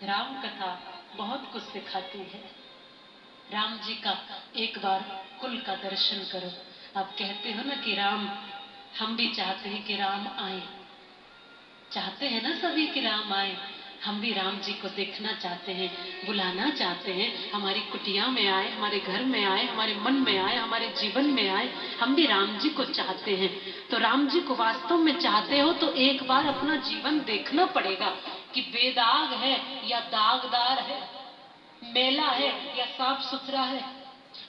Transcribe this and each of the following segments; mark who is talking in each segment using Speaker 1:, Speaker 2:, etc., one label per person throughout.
Speaker 1: राम कथा बहुत कुछ सिखाती है। राम जी का एक बार कुल का दर्शन करो। आप कहते हो ना कि राम, हम भी चाहते हैं कि राम आए, चाहते हैं ना सभी कि राम आए। हम भी राम जी को देखना चाहते हैं, बुलाना चाहते हैं, हमारी कुटिया में आए, हमारे घर में आए, हमारे मन में आए, हमारे जीवन में आए। हम भी राम जी को चाहते हैं। तो राम जी को वास्तव में चाहते हो तो एक बार अपना जीवन देखना पड़ेगा कि बेदाग है या दागदार है, मेला है या साफ सुथरा है।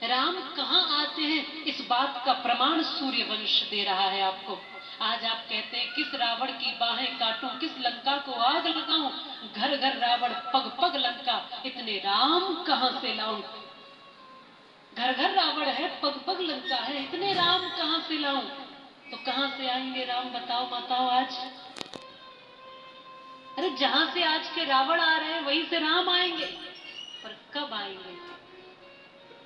Speaker 1: राम कहाँ आते हैं, इस बात का प्रमाण सूर्य वंश दे रहा है आपको। आज आप कहते हैं किस रावण की बाहें काटूं, किस लंका को आग लगाऊं, घर घर रावण पग पग लंका, इतने राम कहां से लाऊं। घर घर रावण है, पग पग लंका है, इतने राम कहां से लाऊं। तो कहां से आएंगे राम, बताओ बताओ आज। अरे जहां से आज के रावण आ रहे हैं वहीं से राम आएंगे, पर कब आएंगे।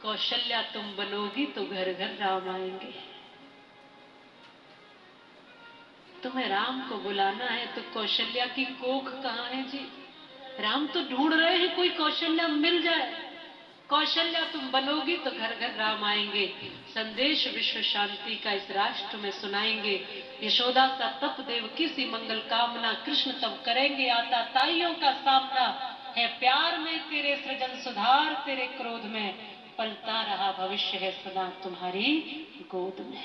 Speaker 1: कौशल्या तुम बनोगी तो घर घर राम आएंगे। तुम्हें राम को बुलाना है तो कौशल्या की कोख कहाँ है जी। राम तो ढूंढ रहे हैं कोई कौशल्या मिल जाए। कौशल्या तुम बनोगी तो घर घर राम आएंगे। संदेश विश्व शांति का इस राष्ट्र में सुनाएंगे। यशोदा सा तप देवकी सी मंगल कामना, कृष्ण तब करेंगे आता ताइयों का सामना। है प्यार में तेरे सृजन सुधार, तेरे क्रोध में पलता रहा भविष्य है सदा तुम्हारी गोद में।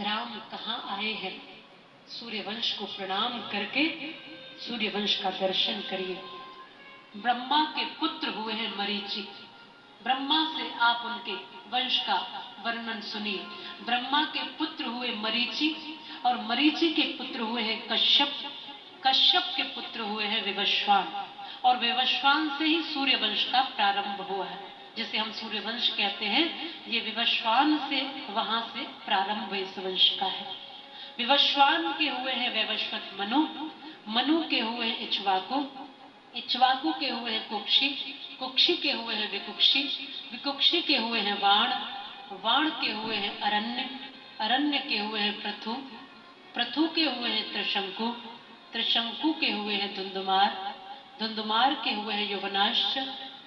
Speaker 1: राम कहाँ आए हैं, सूर्यवंश को प्रणाम करके सूर्यवंश का दर्शन करिए। ब्रह्मा के पुत्र हुए हैं मरीचि। ब्रह्मा से आप उनके वंश का वर्णन सुनिए। ब्रह्मा के पुत्र हुए मरीचि, और मरीचि के पुत्र हुए हैं कश्यप। कश्यप के पुत्र हुए हैं विवस्वान, और विवस्वान से ही सूर्यवंश का प्रारंभ हुआ है, जिसे हम सूर्यवंश कहते हैं। ये विवस्वान से, वहां से प्रारंभ इस वंश का है। विवस्वान के हुए हैं वैवस्वत मनु, मनु के हुए हैं इक्ष्वाकु, इक्ष्वाकु के हुए हैं कुक्षी, कुक्षी के हुए हैं विकुक्षी, विकुक्षी के हुए हैं वाण, वाण के हुए हैं अरण्य, अरण्य के हुए हैं पृथु, पृथु के हुए हैं त्रिशंकु, त्रिशंकु के हुए हैं धुंधुमार, धुंधुमार के हुए हैं युवनाश्च,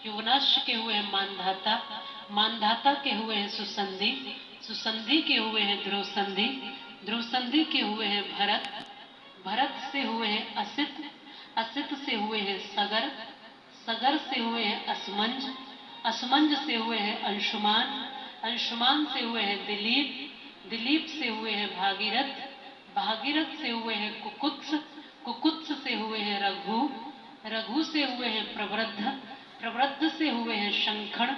Speaker 1: युवनाश्च के हुए हैं मानधाता, मानधाता के हुए हैं सुसंधि, सुसंधि के हुए हैं ध्रुवसंधि, ध्रुवसंधि के हुए हैं भरत, भरत से हुए हैं असित, असित से हुए हैं सगर, सगर से हुए हैं असमंज, असमंज से हुए हैं अंशुमान, अंशुमान से हुए हैं दिलीप, दिलीप से हुए हैं भागीरथ, भागीरथ से हुए हैं कुकुत्स, कुकुत्स से हुए हैं रघु, रघु से हुए हैं प्रवृद्ध, प्रवृद्ध से हुए हैं शंखण,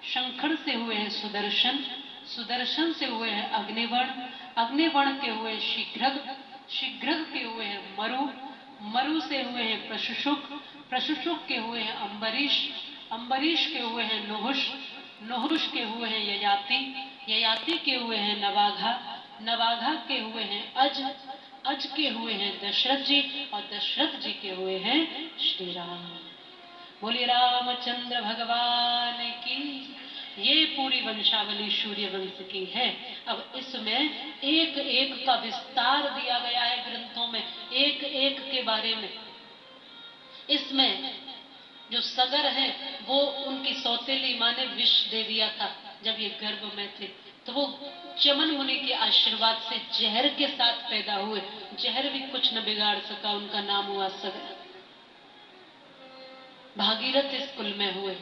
Speaker 1: शंखण से हुए हैं सुदर्शन, सुदर्शन से हुए हैं अग्निवण, अग्निवण के हुए शीघ्रग, शीघ्रग के हुए हैं मरु, मरु से हुए हैं प्रशुशुक, प्रशुशुक के हुए हैं अम्बरीश, अम्बरीश के हुए हैं नुहुष, नुहुष के हुए हैं ययाति, ययाति के हुए हैं नवाघा, नवाघा के हुए हैं अज, अज के हुए हैं दशरथ जी, और दशरथ जी के हुए हैं श्री राम। बोले रामचंद्र भगवान की। ये पूरी वंशावली सूर्य वंश की है। अब इसमें एक एक का विस्तार दिया गया है ग्रंथों में, एक एक के बारे में। इसमें जो सगर है वो उनकी सौतेली माँ ने विष दे दिया था जब ये गर्भ में थे, तो वो चमन मुनि के आशीर्वाद से जहर के साथ पैदा हुए। जहर भी कुछ न बिगाड़ सका, उनका नाम हुआ सगर। भागीरथ इस कुल में हुए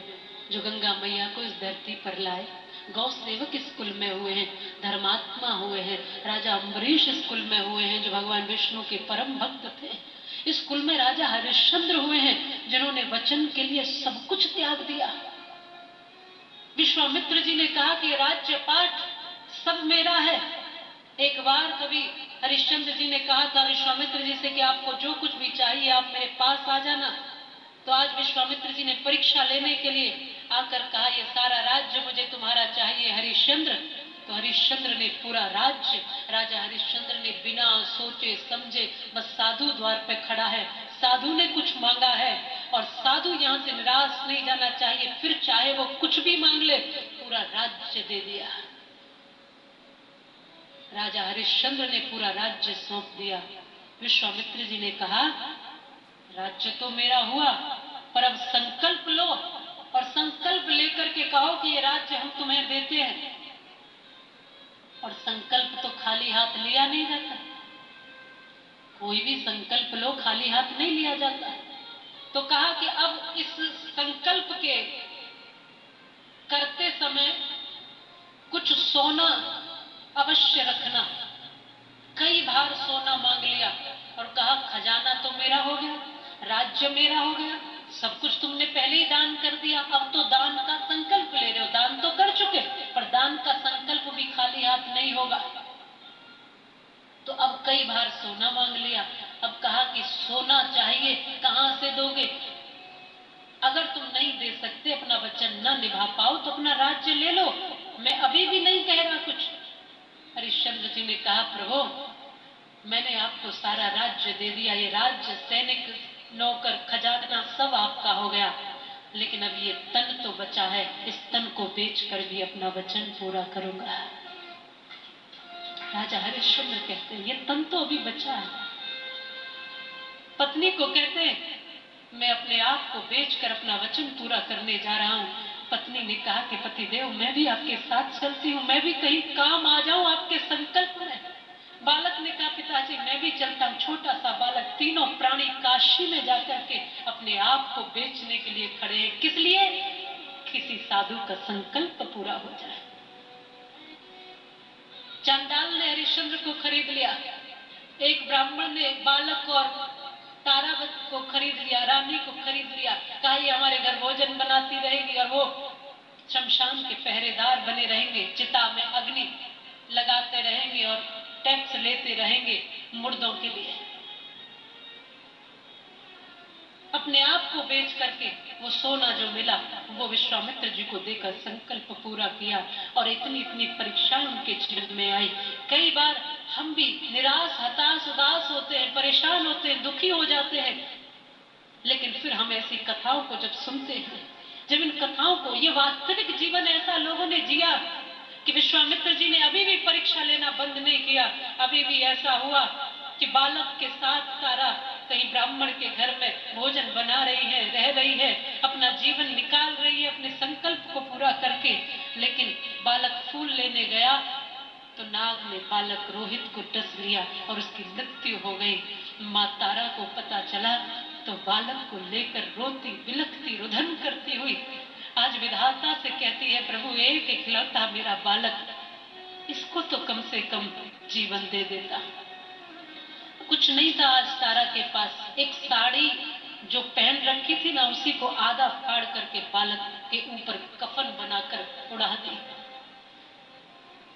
Speaker 1: जो गंगा मैया को इस धरती पर लाए। गौ सेवक इस कुल में हुए हैं, धर्मात्मा हुए हैं। राजा अम्बरीश इस कुल में हुए हैं जो भगवान विष्णु के परम भक्त थे। इस कुल में राजा हरिश्चंद्र हुए हैं जिन्होंने वचन के लिए सब कुछ त्याग दिया। विश्वामित्र जी ने कहा कि राज्य पाठ सब मेरा है। एक बार कभी हरिश्चंद्र जी ने कहा था विश्वामित्र जी से कि आपको जो कुछ भी चाहिए आप मेरे पास आ जाना। तो आज विश्वामित्र जी ने परीक्षा लेने के लिए आकर कहा ये सारा राज्य मुझे तुम्हारा चाहिए हरिश्चंद्र। तो हरिश्चंद्र ने पूरा राज्य, राजा हरिश्चंद्र ने बिना सोचे समझे, बस साधु द्वार पे खड़ा है, साधु ने कुछ मांगा है और साधु यहाँ से निराश नहीं जाना चाहिए, फिर चाहे वो कुछ भी मांग ले, पूरा राज्य दे दिया। राजा हरिश्चंद्र ने पूरा राज्य सौंप दिया। विश्वामित्र जी ने कहा राज्य तो मेरा हुआ, पर अब संकल्प लो और संकल्प लेकर के कहो कि ये राज्य हम तुम्हें देते हैं। और संकल्प तो खाली हाथ लिया नहीं जाता, कोई भी संकल्प लो खाली हाथ नहीं लिया जाता। तो कहा कि अब इस संकल्प के करते समय कुछ सोना अवश्य रखना। कई बार सोना मांग लिया और कहा खजाना तो मेरा हो गया, राज्य मेरा हो गया, सब कुछ तुमने पहले ही दान कर दिया, अब तो दान का संकल्प ले रहे हो। दान तो कर चुके, पर दान का संकल्प भी खाली हाथ नहीं होगा। तो अब कई बार सोना मांग लिया, अब कहा कि सोना चाहिए, कहां से दोगे? अगर तुम नहीं दे सकते, अपना वचन न निभा पाओ तो अपना राज्य ले लो, मैं अभी भी नहीं कह रहा कुछ। हरिश्चंद्र जी ने कहा प्रभु, मैंने आपको सारा राज्य दे दिया, ये राज्य, सैनिक, नौकर, खजाना सब आपका हो गया, लेकिन अब ये तन तो बचा है, इस तन को बेचकर भी अपना वचन पूरा करूंगा। राजा हरिश्चंद्र कहते हैं ये तन तो अभी बचा है। पत्नी को कहते हैं मैं अपने आप को बेचकर अपना वचन पूरा करने जा रहा हूं। पत्नी ने कहा कि पतिदेव, मैं भी आपके साथ चलती हूँ, मैं भी कहीं काम आ जाऊं आपके संकल्प में। बालक ने कहा पिताजी मैं भी चलता हूँ। छोटा सा बालक, तीनों प्राणी काशी में जाकर के अपने आप को बेचने के लिए खड़े हैं। किस लिए? किसी साधु का संकल्प पूरा हो जाए। चंडाल ने हरिश्चंद्र को खरीद लिया, एक ब्राह्मण ने बालक और तारावत को खरीद लिया, रानी को खरीद लिया, कहा ये हमारे घर भोजन बनाती रहेगी और वो शमशान के पहरेदार बने रहेंगे, चिता में अग्नि लगाते रहेंगे और टैक्स लेते रहेंगे मुर्दों के लिए। अपने आप को बेच करके वो सोना जो मिला वो विश्वामित्र जी को देकर संकल्प पूरा किया। और इतनी इतनी परीक्षाएं उनके जीवन में आई। कई बार हम भी निराश, हताश, उदास होते हैं, परेशान होते हैं, दुखी हो जाते हैं, लेकिन फिर हम ऐसी कथाओं को जब सुनते हैं, जब इन कथाओं को, ये वास्तविक जीवन ऐसा लोगों ने जिया कि विश्वामित्र जी ने अभी भी परीक्षा लेना बंद नहीं किया। अभी भी ऐसा हुआ कि बालक के साथ तारा कहीं ब्राह्मण के घर में भोजन बना रही है, रह रही है, अपना जीवन निकाल रही है अपने संकल्प को पूरा करके। लेकिन बालक फूल लेने गया तो नाग ने बालक रोहित को डस लिया और उसकी मृत्यु हो गई। माँ तारा को पता चला तो बालक को लेकर रोती, बिलखती, रुदन करती हुई आज विधाता से कहती है प्रभु एक इकलौता मेरा बालक, इसको तो कम से कम जीवन दे देता। कुछ नहीं था आज तारा के पास, एक साड़ी जो पहन रखी थी ना उसी को आधा फाड़ करके बालक के ऊपर कफन बनाकर उड़ा दी।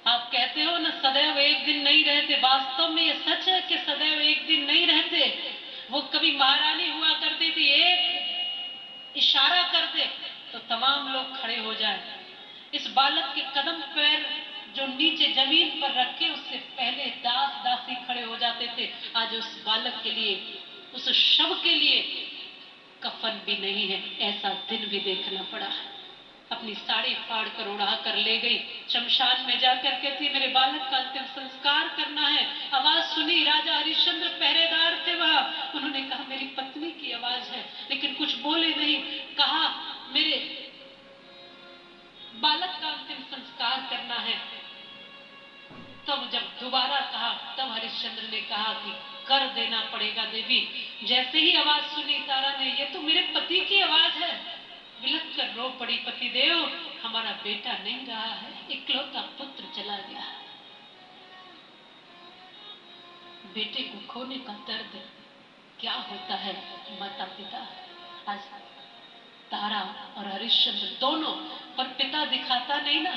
Speaker 1: आप कहते हो ना सदैव एक दिन नहीं रहते, वास्तव में ये सच है कि सदैव एक दिन नहीं रहते। वो कभी महारानी हुआ करती थी, एक इशारा कर दे तो तमाम लोग खड़े हो जाए। इस बालक के कदम पैर जो नीचे जमीन पर रखे उससे पहले दास दासी खड़े हो जाते थे। आज उस बालक के लिए, उस शव के लिए कफन भी नहीं है, ऐसा दिन भी देखना पड़ा। अपनी साड़ी फाड़ कर उड़ा कर ले गई, शमशान में जाकर कहती मेरे बालक का अंतिम संस्कार करना है। आवाज सुनी, राजा हरिश्चंद्र पहरेदार थे वहां, उन्होंने कहा मेरी पत्नी की आवाज है, लेकिन कुछ बोले नहीं। कहा मेरे बालक का अंतिम संस्कार करना है। तब जब दोबारा कहा तब हरिश्चंद्र ने कहा कि कर देना पड़ेगा देवी। जैसे ही आवाज सुनी तारा ने, ये तो मेरे पति की आवाज है, विलख कर रो पड़ी, पतिदेव हमारा बेटा नहीं रहा है, इकलौता पुत्र चला गया। बेटे को खोने का दर्द क्या होता है माता पिता। आज तारा और हरिश्चंद्र दोनों, पर पिता दिखाता नहीं ना।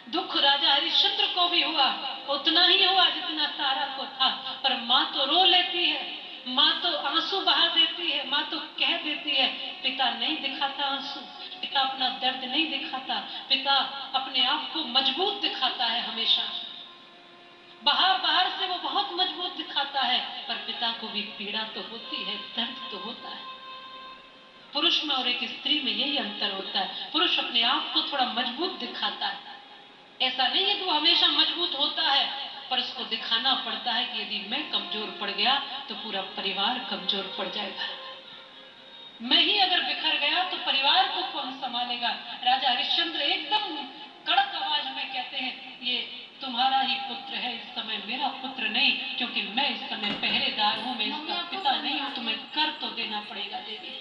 Speaker 1: दुख राजा हरिश्चंद्र को भी हुआ, उतना ही हुआ जितना तारा को था, पर माँ तो रो लेती है, माँ तो आंसू बहा देती है, माँ तो कह देती है। पिता नहीं दिखाता आंसू, पिता अपना दर्द नहीं दिखाता, पिता अपने आप को मजबूत दिखाता है हमेशा। बाहर बाहर से वो बहुत मजबूत दिखाता है, पर पिता को भी पीड़ा तो होती है, दर्द तो होता है। पुरुष में और एक स्त्री में यही अंतर होता है, पुरुष अपने आप को थोड़ा मजबूत दिखाता है। ऐसा नहीं है कि वो हमेशा मजबूत होता है, पर इसको दिखाना पड़ता है कि यदि मैं कमजोर पड़ गया तो पूरा परिवार कमजोर पड़ जाएगा। मैं ही अगर बिखर गया तो परिवार को कौन संभालेगा। राजा हरिश्चंद्र एकदम कड़क आवाज में कहते हैं, ये तुम्हारा ही पुत्र है, इस समय मेरा पुत्र नहीं, क्योंकि मैं इस समय पहरेदार हूं, मैं इसका पिता नहीं हूं, तुम्हें कर तो देना पड़ेगा देवी।